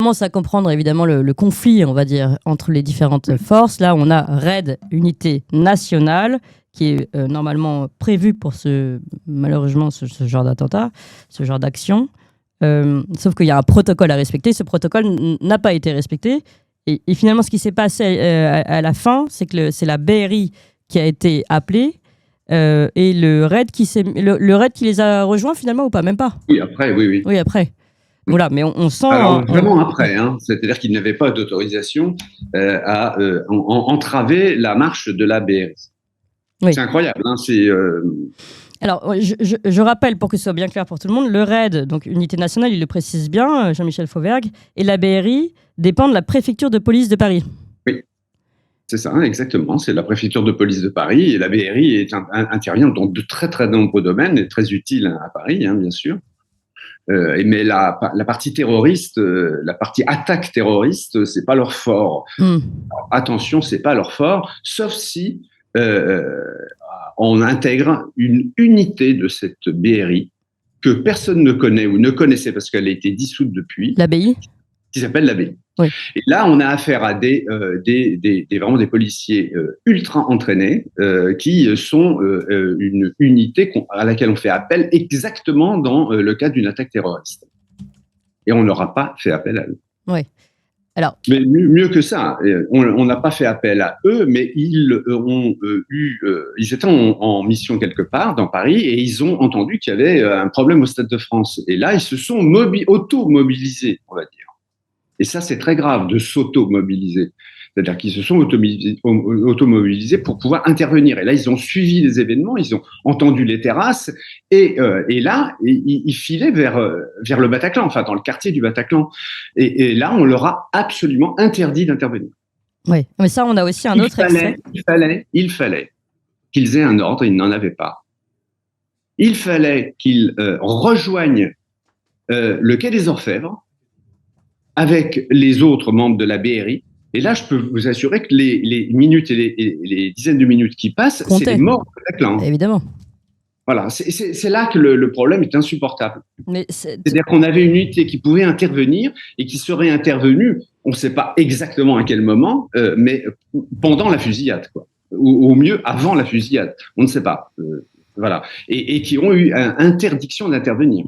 commence à comprendre évidemment le conflit, on va dire, entre les différentes forces. Là, on a RAID, Unité Nationale, qui est normalement prévu pour malheureusement ce genre d'attentat, ce genre d'action. Sauf qu'il y a un protocole à respecter. Ce protocole n'a pas été respecté. Et finalement, ce qui s'est passé à la fin, c'est que c'est la BRI qui a été appelée et le RAID le RAID qui les a rejoints finalement ou pas, même pas. Oui, après, oui. Oui, après. Voilà, mais on sent... Alors, vraiment après, c'est-à-dire qu'ils n'avaient pas d'autorisation à entraver la marche de la BRI. Oui. C'est incroyable. Alors, je rappelle, pour que ce soit bien clair pour tout le monde, le RAID, donc Unité Nationale, il le précise bien, Jean-Michel Fauvergue, et la BRI dépendent de la préfecture de police de Paris. Oui, c'est ça, exactement. C'est la préfecture de police de Paris, et la BRI intervient dans de très, très nombreux domaines, et très utile à Paris, bien sûr. Mais la partie terroriste, la partie attaque terroriste, c'est pas leur fort. Alors, attention, c'est pas leur fort, sauf si on intègre une unité de cette BRI que personne ne connaît ou ne connaissait parce qu'elle a été dissoute depuis. L'ABI, qui s'appelle l'ABI. Oui. Et là, on a affaire à vraiment des policiers ultra entraînés qui sont une unité à laquelle on fait appel exactement dans le cas d'une attaque terroriste. Et on n'aura pas fait appel à eux. Oui. Alors, mais mieux que ça, on n'a pas fait appel à eux, mais ils étaient en mission quelque part dans Paris et ils ont entendu qu'il y avait un problème au Stade de France. Et là, ils se sont auto-mobilisés, on va dire. Et ça, c'est très grave de s'auto-mobiliser. C'est-à-dire qu'ils se sont automobilisés pour pouvoir intervenir. Et là, ils ont suivi les événements, ils ont entendu les terrasses, et là, ils filaient vers le Bataclan, enfin dans le quartier du Bataclan. Et là, on leur a absolument interdit d'intervenir. Oui, mais ça, on a aussi un autre extrait. Il fallait qu'ils aient un ordre, ils n'en avaient pas. Il fallait qu'ils rejoignent le quai des Orfèvres avec les autres membres de la BRI. Et là, je peux vous assurer que les minutes et les dizaines de minutes qui passent, c'est les morts de Bataclan. Évidemment. Voilà, c'est là que le problème est insupportable. C'est-à-dire qu'on avait une unité qui pouvait intervenir et qui serait intervenue, on ne sait pas exactement à quel moment, mais pendant la fusillade, quoi. Ou au mieux avant la fusillade, on ne sait pas. Voilà, et qui ont eu interdiction d'intervenir.